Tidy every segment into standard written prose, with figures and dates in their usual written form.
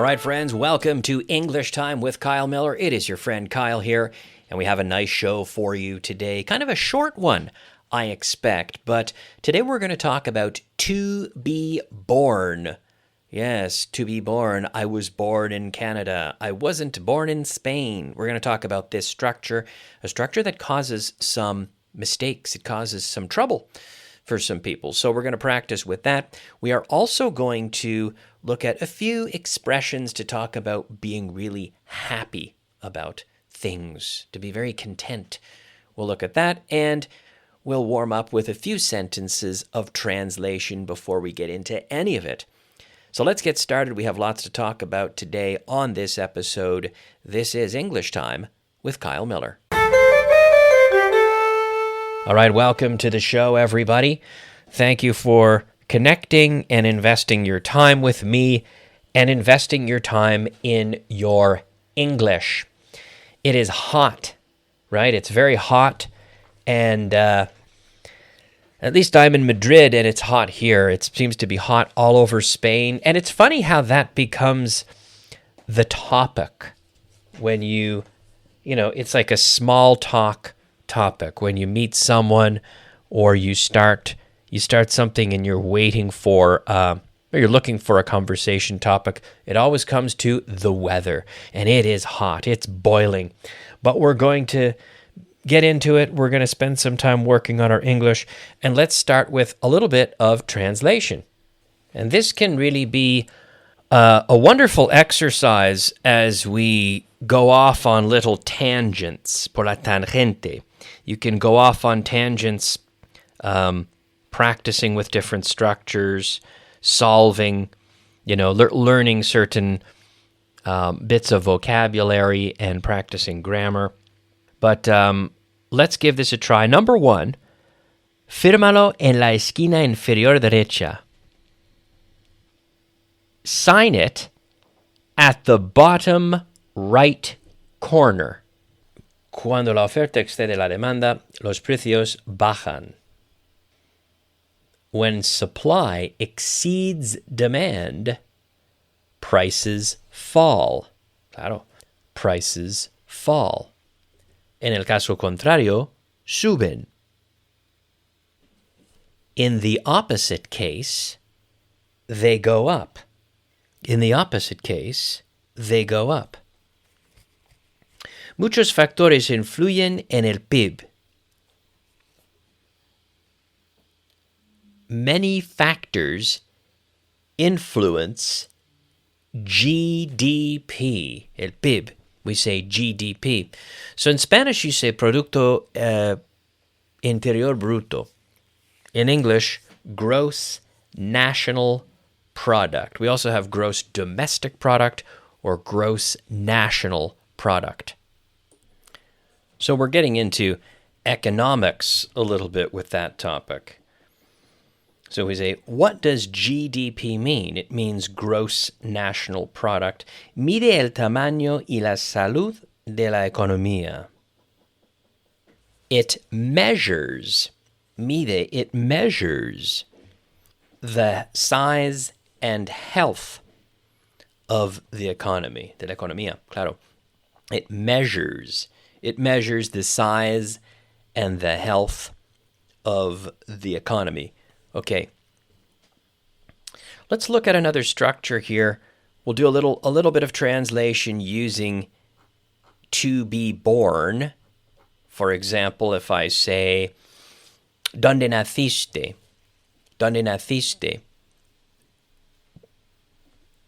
All right, friends, welcome to English Time with Kyle Millar. It is your friend Kyle here, and we have a nice show for you today. Kind of a short one, I expect, but today we're going to talk about to be born. Yes, to be born. I was born in Canada. I wasn't born in Spain. We're going to talk about this structure, a structure that causes some mistakes. It causes some trouble for some people. So we're going to practice with that. We are also going to look at a few expressions to talk about being really happy about things, to be very content. We'll look at that, and we'll warm up with a few sentences of translation before we get into any of it. So let's get started. We have lots to talk about today on this episode. This is English Time with Kyle Millar. All right, welcome to the show, everybody. Thank you for connecting and investing your time with me and investing your time in your English. It is hot, right? It's very hot, and at least I'm in Madrid, and it's hot here. It seems to be hot all over Spain, and it's funny how that becomes the topic when you know, it's like a small talk topic when you meet someone or you start something and you're waiting for or you're looking for a conversation topic. It always comes to the weather, and it is hot. It's boiling. But we're going to get into it. We're going to spend some time working on our English, and let's start with a little bit of translation. And this can really be a wonderful exercise as we go off on little tangents, por la tangente. You can go off on tangents, practicing with different structures, solving, learning certain bits of vocabulary and practicing grammar. But let's give this a try. Number one, fírmalo en la esquina inferior derecha. Sign it at the bottom right corner. Cuando la oferta excede la demanda, los precios bajan. When supply exceeds demand, prices fall. Claro, prices fall. En el caso contrario, suben. In the opposite case, they go up. In the opposite case, they go up. Muchos factores influyen en el PIB. Many factors influence GDP. El PIB, we say GDP. So in Spanish, you say Producto Interior Bruto. In English, Gross National Product. We also have Gross Domestic Product or Gross National Product. So we're getting into economics a little bit with that topic. So we say, what does GDP mean? It means Gross National Product. Mide el tamaño y la salud de la economía. It measures the size and health of the economy, de la economía, claro. It measures the size and the health of the economy. Okay. Let's look at another structure here. We'll do a little bit of translation using to be born. For example, if I say, ¿Dónde naciste? ¿Dónde naciste?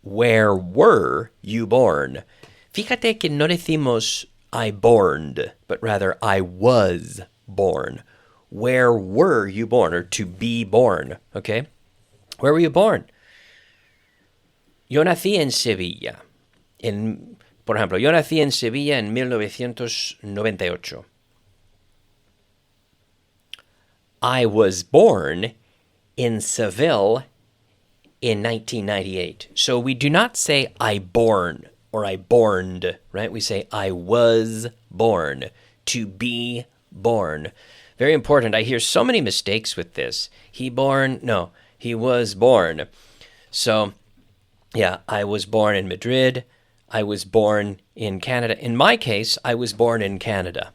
Where were you born? Fíjate que no decimos I borned, but rather I was born. Where were you born? Or to be born, okay? Where were you born? Yo nací en Sevilla. Por ejemplo, yo nací en Sevilla en 1998. I was born in Seville in 1998. So we do not say I born or I borned, right? We say I was born, to be born. Very important. I hear so many mistakes with this. He born? No, he was born. So Yeah, I was born in Madrid. I was born in Canada. In my case, I was born in Canada.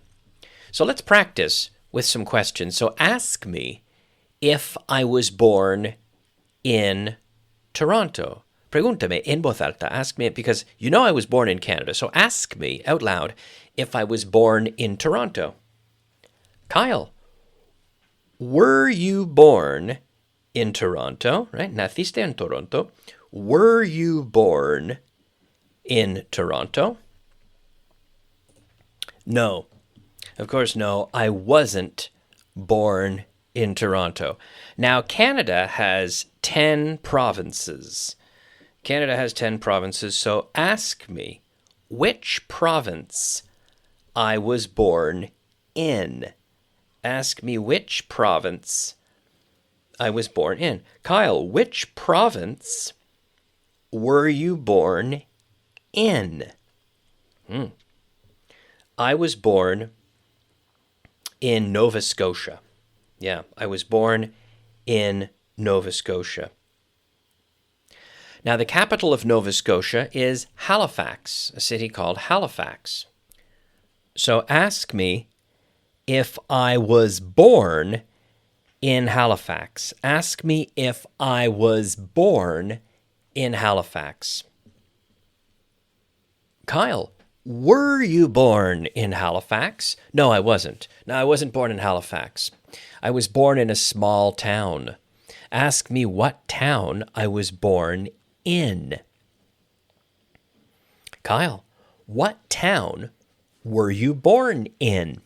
So let's practice with some questions. So ask me if I was born in Toronto. Pregúntame en voz alta. Ask me, because you know I was born in Canada. So ask me out loud if I was born in Toronto. Kyle, were you born in Toronto? Right? Naciste en Toronto. Were you born in Toronto? No. Of course, no. I wasn't born in Toronto. Now, Canada has 10 provinces. Canada has 10 provinces, so ask me which province I was born in. Ask me which province I was born in. Kyle, which province were you born in? I was born in Nova Scotia. Yeah, I was born in Nova Scotia. Now, the capital of Nova Scotia is Halifax, a city called Halifax. So ask me if I was born in Halifax. Ask me if I was born in Halifax. Kyle, were you born in Halifax? No, I wasn't. No, I wasn't born in Halifax. I was born in a small town. Ask me what town I was born in. Kyle, what town were you born in?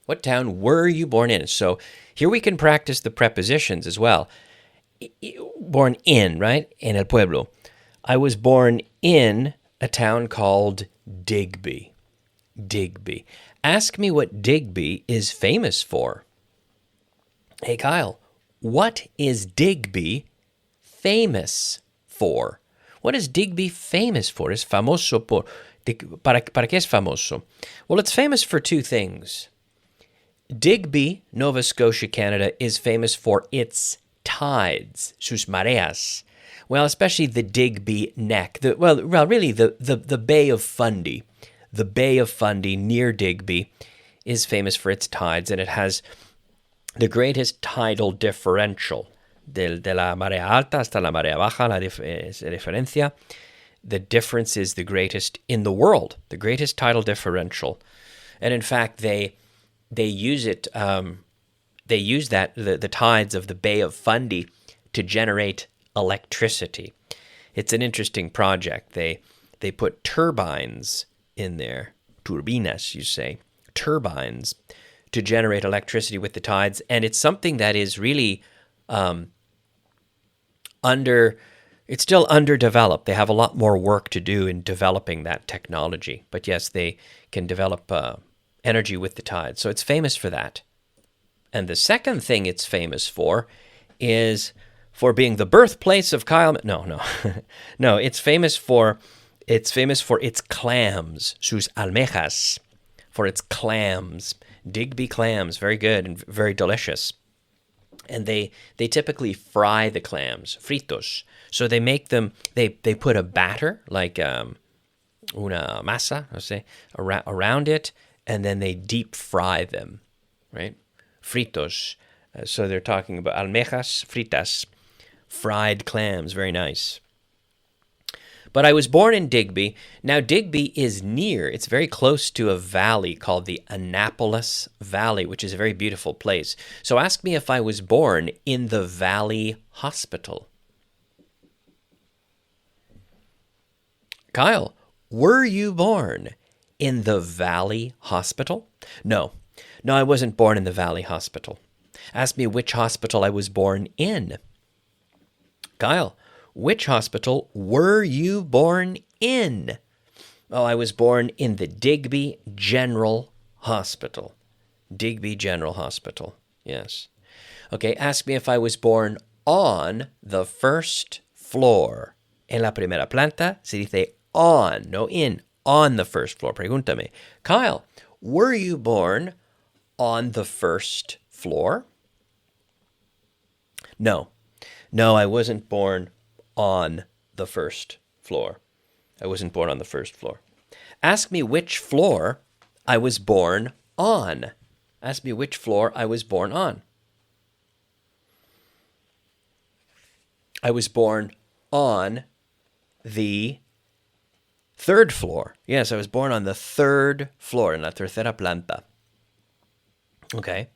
What town were you born in? So here we can practice the prepositions as well. Born in, right? En el pueblo. I was born in a town called Digby. Digby. Ask me what Digby is famous for. Hey, Kyle, what is Digby famous for? What is Digby famous for? Es famoso por... ¿Para qué es famoso? Well, it's famous for two things. Digby, Nova Scotia, Canada, is famous for its tides, sus mareas. Well, especially the Digby Neck. Really, the Bay of Fundy. The Bay of Fundy near Digby is famous for its tides, and it has the greatest tidal differential. De la marea alta hasta la marea baja, la diferencia. The difference is the greatest in the world, the greatest tidal differential. And in fact, they use it. They use the tides of the Bay of Fundy to generate electricity. It's an interesting project. They put turbines in there, turbinas, you say, turbines, to generate electricity with the tides, and it's something that is really it's still underdeveloped. They have a lot more work to do in developing that technology. But yes, they can develop energy with the tides. So it's famous for that. And the second thing it's famous for is for being the birthplace of Kyle. No. No, it's famous for its clams, sus almejas, for its clams. Digby clams, very good and very delicious. And they typically fry the clams, fritos. So they make them, they put a batter, like una masa, I say, around it, and then they deep fry them, right? Fritos. So they're talking about almejas fritas, fried clams, very nice. But I was born in Digby. Now, Digby is it's very close to a valley called the Annapolis Valley, which is a very beautiful place. So ask me if I was born in the Valley Hospital. Kyle, were you born in the Valley Hospital? No, I wasn't born in the Valley Hospital. Ask me which hospital I was born in. Kyle, which hospital were you born in? Oh, I was born in the Digby General Hospital. Digby General Hospital, yes. Okay, ask me if I was born on the first floor. En la primera planta se dice on, no in, on the first floor. Pregúntame. Kyle, were you born on the first floor? No, I wasn't born on the first floor. I wasn't born on the first floor. Ask me which floor I was born on. Ask me which floor I was born on. I was born on the third floor. Yes, I was born on the third floor, en la tercera planta. Okay.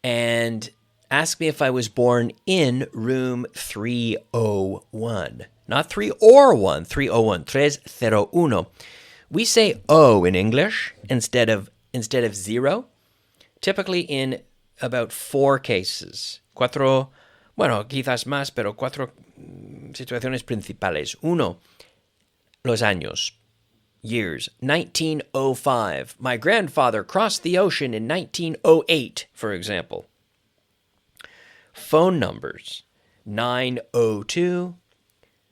And ask me if I was born in room 301. Not 3 or 1, 301, 301. We say O in English instead of 0, typically in about 4 cases. Cuatro, bueno, quizás más, pero 4 situaciones principales. 1, los años, years. 1905. My grandfather crossed the ocean in 1908, for example. Phone numbers. 902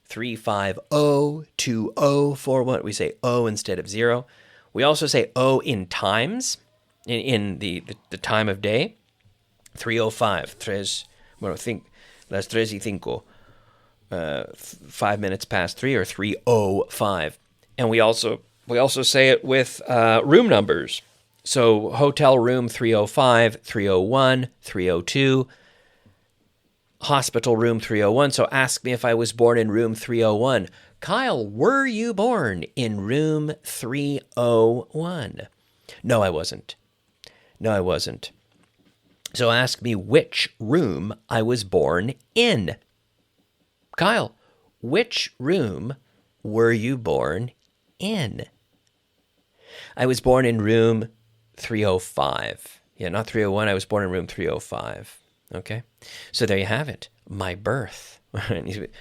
350 2041. We say O instead of 0. We also say O in times, in the time of day. 3:05. Think las 3:05. 5 minutes past 3 or 3:05. And we also say it with room numbers. So hotel room 305, 301, 302. Hospital room 301. So ask me if I was born in room 301. Kyle, were you born in room 301? No, I wasn't. So ask me which room I was born in. Kyle, which room were you born in? I was born in room 305. Yeah, not 301. I was born in room 305. Okay? So there you have it. My birth.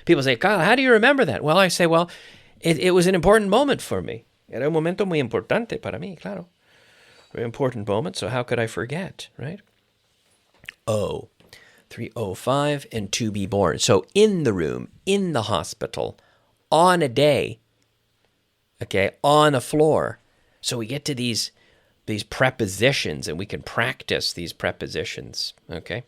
People say, Kyle, how do you remember that? Well, I say, it was an important moment for me. Era un momento muy importante para mí, claro. Very important moment, so how could I forget, right? 3:05, and to be born. So in the room, in the hospital, on a day, okay, on a floor. So we get to these prepositions, and we can practice these prepositions, okay?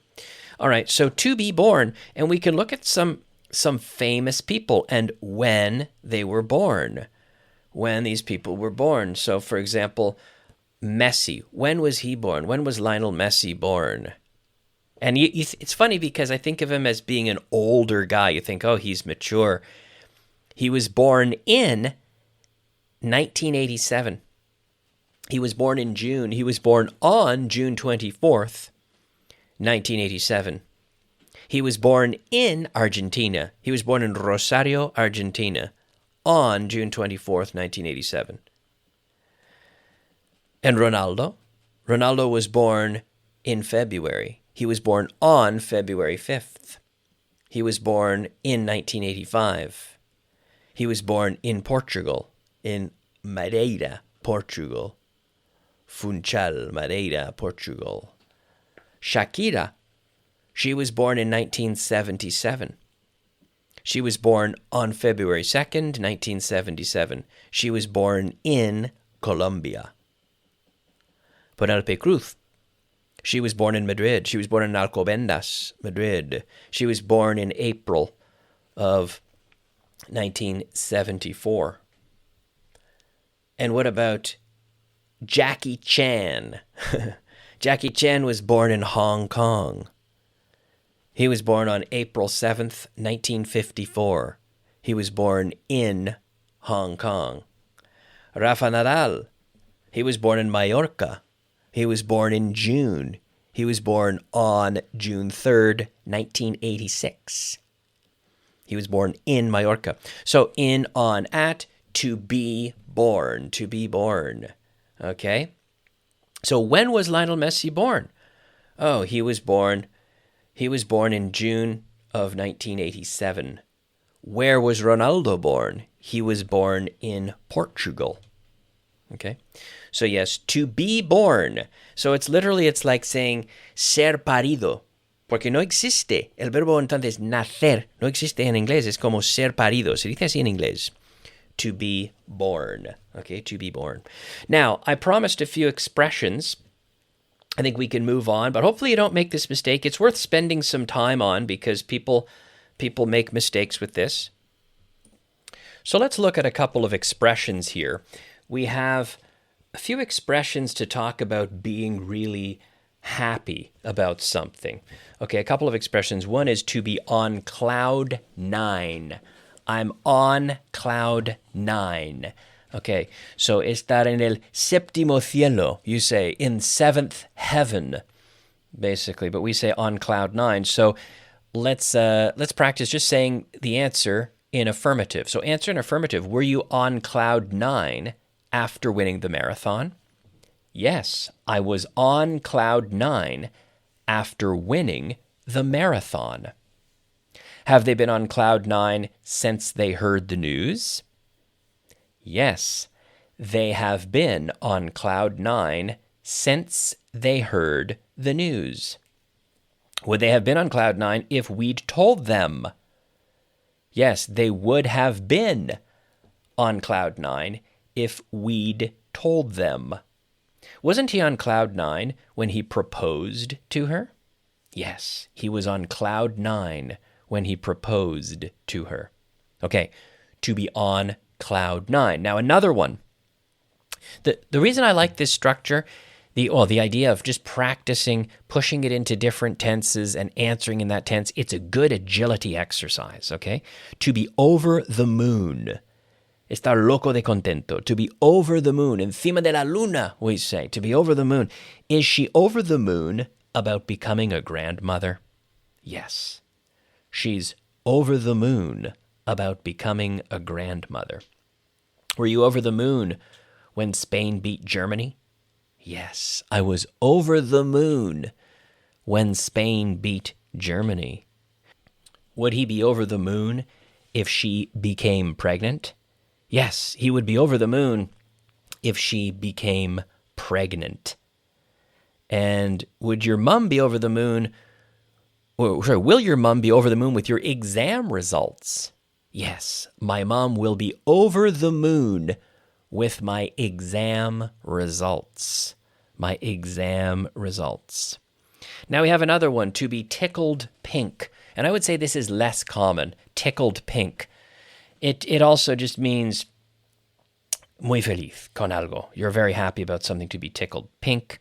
All right, so to be born, and we can look at some famous people and when they were born, when these people were born. So, for example, Messi, when was he born? When was Lionel Messi born? And it's funny because I think of him as being an older guy. You think, oh, he's mature. He was born in 1987. He was born in June. He was born on June 24th, 1987. He was born in Argentina. He was born in Rosario, Argentina, on June 24th, 1987. And Ronaldo was born in February. He was born on February 5th. He was born in 1985. He was born in Portugal, in Madeira, Portugal. Funchal, Madeira, Portugal. Shakira, she was born in 1977. She was born on February 2nd, 1977. She was born in Colombia. Penelope Cruz, she was born in Madrid. She was born in Alcobendas, Madrid. She was born in April of 1974. And what about Jackie Chan? Jackie Chan was born in Hong Kong. He was born on April 7th, 1954. He was born in Hong Kong. Rafa Nadal, he was born in Mallorca. He was born in June. He was born on June 3rd, 1986. He was born in Mallorca. So in, on, at, to be born, to be born. Okay? So when was Lionel Messi born? Oh, he was born in June of 1987. Where was Ronaldo born? He was born in Portugal. Okay? So yes, to be born. So it's like saying ser parido. Porque no existe. El verbo entonces nacer no existe en inglés. Es como ser parido. Se dice así en inglés. To be born. Okay, to be born. Now, I promised a few expressions. I think we can move on, but hopefully you don't make this mistake. It's worth spending some time on because people make mistakes with this. So let's look at a couple of expressions here. We have a few expressions to talk about being really happy about something. Okay, a couple of expressions. One is to be on cloud nine. I'm on cloud nine. Okay, so estar en el séptimo cielo, you say, in seventh heaven, basically, but we say on cloud nine. So let's practice just saying the answer in affirmative. So answer in affirmative. Were you on cloud nine after winning the marathon? Yes, I was on cloud nine after winning the marathon. Have they been on cloud nine since they heard the news? Yes, they have been on cloud nine since they heard the news. Would they have been on cloud nine if we'd told them? Yes, they would have been on cloud nine if we'd told them. Wasn't he on cloud nine when he proposed to her? Yes, he was on cloud nine when he proposed to her. Okay, to be on cloud nine. Now another one. The reason I like this structure, the idea of just practicing, pushing it into different tenses and answering in that tense, it's a good agility exercise, okay? To be over the moon. Estar loco de contento. To be over the moon. Encima de la luna, we say. To be over the moon. Is she over the moon about becoming a grandmother? Yes. She's over the moon about becoming a grandmother. Were you over the moon when Spain beat Germany? Yes, I was over the moon when Spain beat Germany. Would he be over the moon if she became pregnant? Yes, he would be over the moon if she became pregnant. And would your mom be over the moon? Will your mom be over the moon with your exam results? Yes, my mom will be over the moon with my exam results. My exam results. Now we have another one, to be tickled pink. And I would say this is less common, tickled pink. It also just means muy feliz con algo. You're very happy about something, to be tickled pink.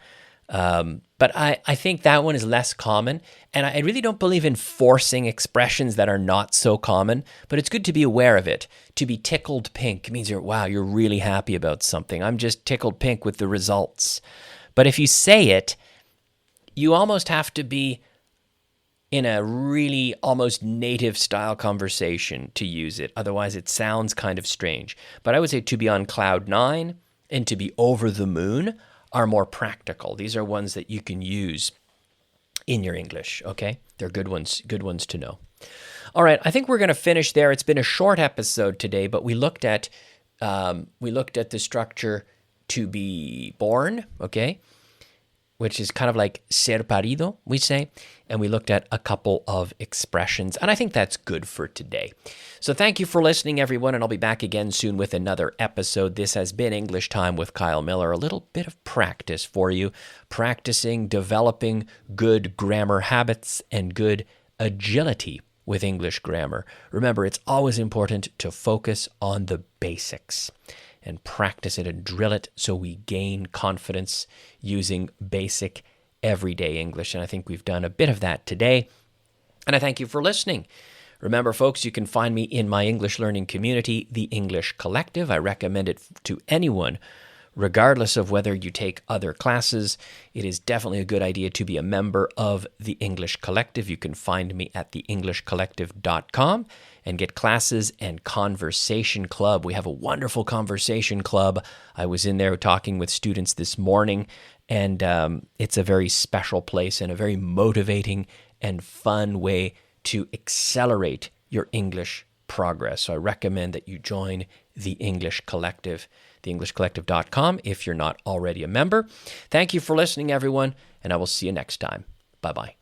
But I think that one is less common, and I really don't believe in forcing expressions that are not so common, but it's good to be aware of it. To be tickled pink means you're really happy about something. I'm just tickled pink with the results. But if you say it, you almost have to be in a really almost native style conversation to use it. Otherwise, it sounds kind of strange. But I would say to be on cloud nine and to be over the moon are more practical. These are ones that you can use in your English, okay? They're good ones to know. All right, I think we're going to finish there. It's been a short episode today, but we looked at the structure to be born, okay? Which is kind of like ser parido, we say. And we looked at a couple of expressions, and I think that's good for today. So thank you for listening, everyone, and I'll be back again soon with another episode. This has been English Time with Kyle Millar, a little bit of practice for you, practicing, developing good grammar habits and good agility with English grammar. Remember, it's always important to focus on the basics and practice it and drill it so we gain confidence using basic everyday English. And I think we've done a bit of that today. And I thank you for listening. Remember, folks, you can find me in my English learning community, The English Collective. I recommend it to anyone, regardless of whether you take other classes. It is definitely a good idea to be a member of The English Collective. You can find me at theenglishcollective.com and get classes and conversation club. We have a wonderful conversation club. I was in there talking with students this morning, and it's a very special place and a very motivating and fun way to accelerate your English progress. So I recommend that you join The English Collective, theenglishcollective.com, if you're not already a member. Thank you for listening, everyone, and I will see you next time. Bye-bye.